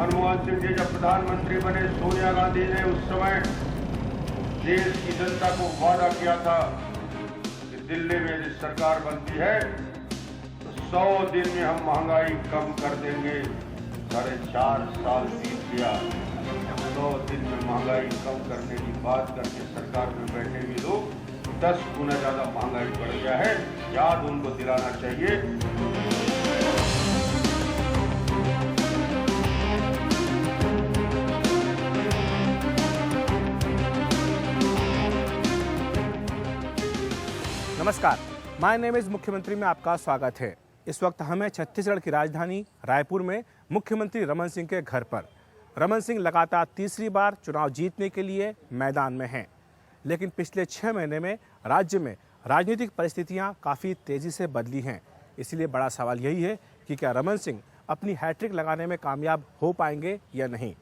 मनमोहन सिंह जी जब प्रधानमंत्री बने, सोनिया गांधी ने उस समय देश की जनता को वादा किया था कि दिल्ली में यदि सरकार बनती है तो 100 दिन में हम महंगाई कम कर देंगे। 4.5 साल बीत गया, 100 दिन में महंगाई कम करने की बात करके सरकार में बैठे भी लोग 10 गुना ज्यादा महंगाई बढ़ गया है। याद उनको दिलाना चाहिए। नमस्कार, माय नेम इज मुख्यमंत्री में आपका स्वागत है। इस वक्त हमें छत्तीसगढ़ की राजधानी रायपुर में मुख्यमंत्री रमन सिंह के घर पर। रमन सिंह लगातार तीसरी बार चुनाव जीतने के लिए मैदान में हैं, लेकिन पिछले 6 महीने में राज्य में राजनीतिक परिस्थितियां काफ़ी तेज़ी से बदली हैं। इसलिए बड़ा सवाल यही है कि क्या रमन सिंह अपनी हैट्रिक लगाने में कामयाब हो पाएंगे या नहीं।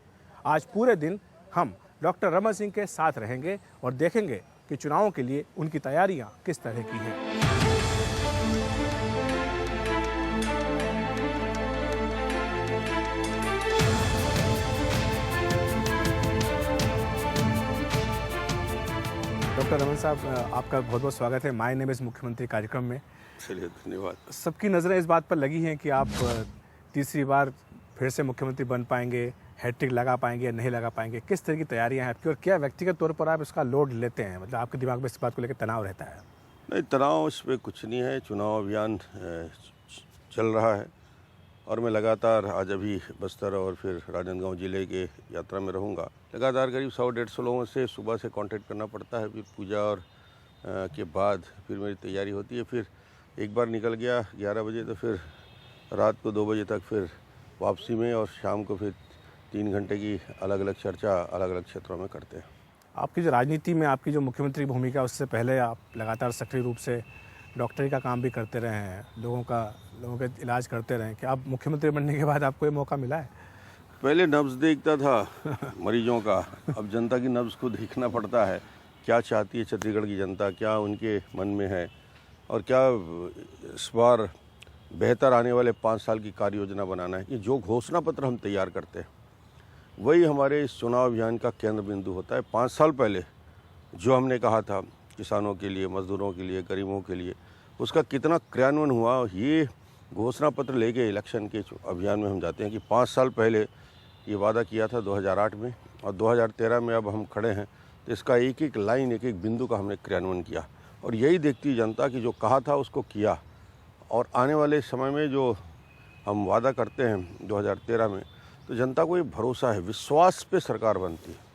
आज पूरे दिन हम डॉक्टर रमन सिंह के साथ रहेंगे और देखेंगे कि चुनावों के लिए उनकी तैयारियां किस तरह की हैं। डॉक्टर रमन साहब, आपका बहुत बहुत स्वागत है माय नेम इज मुख्यमंत्री कार्यक्रम में। चलिए, धन्यवाद। सबकी नज़रें इस बात पर लगी हैं कि आप तीसरी बार फिर से मुख्यमंत्री बन पाएंगे, हैट्रिक लगा पाएंगे या नहीं लगा पाएंगे। किस तरह की तैयारियां हैं आपकी और क्या व्यक्तिगत तौर पर आप इसका लोड लेते हैं? मतलब आपके दिमाग में इस बात को लेकर तनाव रहता है? नहीं, तनाव इस पर कुछ नहीं है। चुनाव अभियान चल रहा है और मैं लगातार आज अभी बस्तर और फिर राजनांदगांव जिले के यात्रा में रहूँगा। लगातार करीब 100-150 लोगों से सुबह से कांटेक्ट करना पड़ता है। फिर पूजा और के बाद फिर मेरी तैयारी होती है। फिर एक बार निकल गया 11 बजे तो फिर रात को 2 बजे तक फिर वापसी में, और शाम को फिर 3 घंटे की अलग अलग चर्चा अलग अलग क्षेत्रों में करते हैं। आपकी जो राजनीति में आपकी जो मुख्यमंत्री भूमिका, उससे पहले आप लगातार सक्रिय रूप से डॉक्टरी का काम भी करते रहे हैं, लोगों के इलाज करते रहे हैं। कि आप मुख्यमंत्री बनने के बाद आपको ये मौका मिला है? पहले नब्ज देखता था मरीजों का, अब जनता की नब्ज को देखना पड़ता है। क्या चाहती है छत्तीसगढ़ की जनता, क्या उनके मन में है, और क्या इस बार बेहतर आने वाले 5 साल की कार्य योजना बनाना है। कि जो घोषणा पत्र हम तैयार करते हैं वही हमारे इस चुनाव अभियान का केंद्र बिंदु होता है। 5 साल पहले जो हमने कहा था किसानों के लिए, मजदूरों के लिए, गरीबों के लिए, उसका कितना क्रियान्वयन हुआ, ये घोषणा पत्र लेके इलेक्शन के अभियान में हम जाते हैं। कि 5 साल पहले ये वादा किया था 2008 में, और 2013 में अब हम खड़े हैं, तो इसका एक एक लाइन, एक एक बिंदु का हमने क्रियान्वयन किया। और यही देखती जनता कि जो कहा था उसको किया, और आने वाले समय में जो हम वादा करते हैं 2013 में, तो जनता को ये भरोसा है, विश्वास पे सरकार बनती है।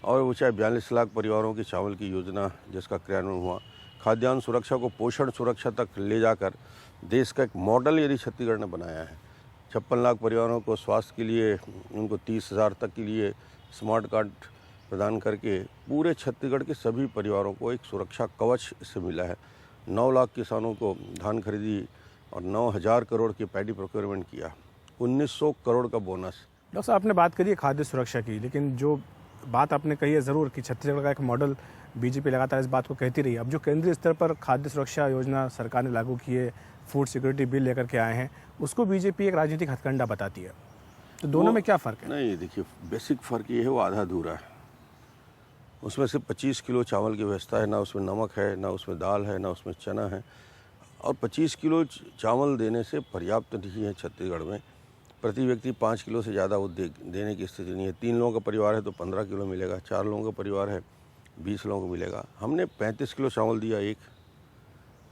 और वो चाहे 42 लाख परिवारों की चावल की योजना जिसका क्रियान्वयन हुआ, खाद्यान्न सुरक्षा को पोषण सुरक्षा तक ले जाकर देश का एक मॉडल यदि छत्तीसगढ़ ने बनाया है। 56 लाख परिवारों को स्वास्थ्य के लिए, उनको 30,000 तक के लिए स्मार्ट कार्ड प्रदान करके पूरे छत्तीसगढ़ के सभी परिवारों को एक सुरक्षा कवच इससे मिला है। 9 लाख किसानों को धान खरीदी और 9,000 करोड़ की पैडी प्रोक्योरमेंट किया, 1900 करोड़ का बोनस। डॉक्टर साहब, आपने बात करी है खाद्य सुरक्षा की, लेकिन जो बात आपने कही है ज़रूर कि छत्तीसगढ़ का एक मॉडल बीजेपी लगातार इस बात को कहती रही। अब जो केंद्रीय स्तर पर खाद्य सुरक्षा योजना सरकार ने लागू की है, फूड सिक्योरिटी बिल लेकर के आए हैं, उसको बीजेपी एक राजनीतिक हथकंडा बताती है। तो दोनों में क्या फ़र्क है? नहीं, देखिए, बेसिक फ़र्क ये है, वो आधा अधूरा है। उसमें सिर्फ 25 किलो चावल की व्यवस्था है, ना उसमें नमक है, ना उसमें दाल है, ना उसमें चना है। और 25 किलो चावल देने से पर्याप्त नहीं है छत्तीसगढ़ में। प्रति व्यक्ति 5 किलो से ज़्यादा वो देने की स्थिति नहीं है। 3 लोगों का परिवार है तो 15 किलो मिलेगा, 4 लोगों का परिवार है 20 लोगों को मिलेगा। हमने 35 किलो चावल दिया, एक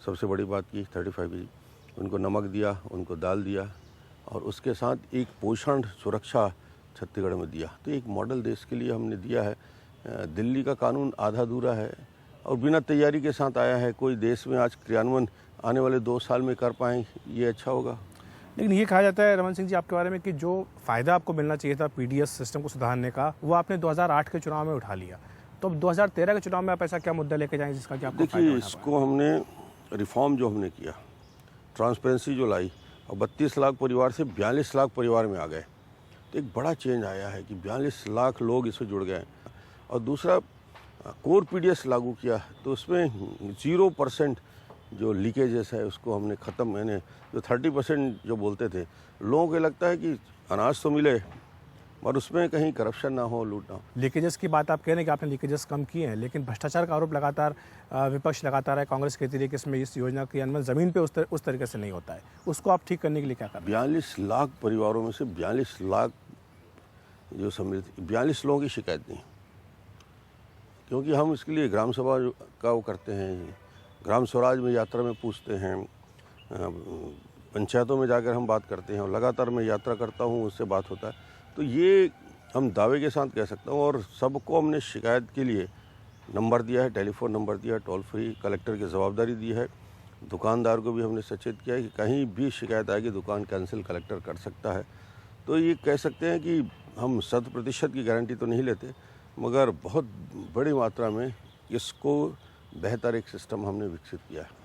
सबसे बड़ी बात की 35 केजी, उनको नमक दिया, उनको दाल दिया, और उसके साथ एक पोषण सुरक्षा छत्तीसगढ़ में दिया। तो एक मॉडल देश के लिए हमने दिया है। दिल्ली का कानून आधा अधूरा है और बिना तैयारी के साथ आया है। कोई देश में आज क्रियान्वयन आने वाले 2 साल में कर पाएँ, ये अच्छा होगा। लेकिन ये कहा जाता है रमन सिंह जी आपके बारे में कि जो फ़ायदा आपको मिलना चाहिए था पीडीएस सिस्टम को सुधारने का, वो आपने 2008 के चुनाव में उठा लिया। तो अब 2013 के चुनाव में आप ऐसा क्या मुद्दा लेके जाएंगे जिसका कि आपको फायदा देखिए, उठा इसको हमने रिफॉर्म जो हमने किया, ट्रांसपेरेंसी जो लाई, और 32 लाख परिवार से 42 लाख परिवार में आ गए, तो एक बड़ा चेंज आया है कि 42 लाख लोग इससे जुड़ गए। और दूसरा, कोर पीडीएस लागू किया तो उसमें 0% जो लीकेजेस है उसको हमने ख़त्म, मैंने जो 30% जो बोलते थे, लोगों को लगता है कि अनाज तो मिले और उसमें कहीं करप्शन ना हो, लूट ना हो। लीकेजेस की बात आप कह रहे हैं कि आपने लीकेजेस कम किए हैं, लेकिन भ्रष्टाचार का आरोप लगातार विपक्ष लगातार है। कांग्रेस कहती है कि इसमें इस योजना के क्रियान्वयन ज़मीन पे उस तरीके से नहीं होता है। उसको आप ठीक करने के लिए क्या कर रहे हैं? 42 लाख परिवारों में से 42 लाख जो सम्मिलित, 42 लोगों की शिकायत नहीं, क्योंकि हम इसके लिए ग्राम सभा का वो करते हैं, ग्राम स्वराज में यात्रा में पूछते हैं, पंचायतों में जाकर हम बात करते हैं और लगातार मैं यात्रा करता हूँ, उससे बात होता है। तो ये हम दावे के साथ कह सकता हूँ। और सबको हमने शिकायत के लिए नंबर दिया है, टेलीफोन नंबर दिया है, टोल फ्री, कलेक्टर की जवाबदारी दी है। दुकानदार को भी हमने सचेत किया है कि कहीं भी शिकायत आएगी दुकान कैंसिल कलेक्टर कर सकता है। तो ये कह सकते हैं कि हम 100% की गारंटी तो नहीं लेते, मगर बहुत बड़ी मात्रा में इसको बेहतर एक सिस्टम हमने विकसित किया है।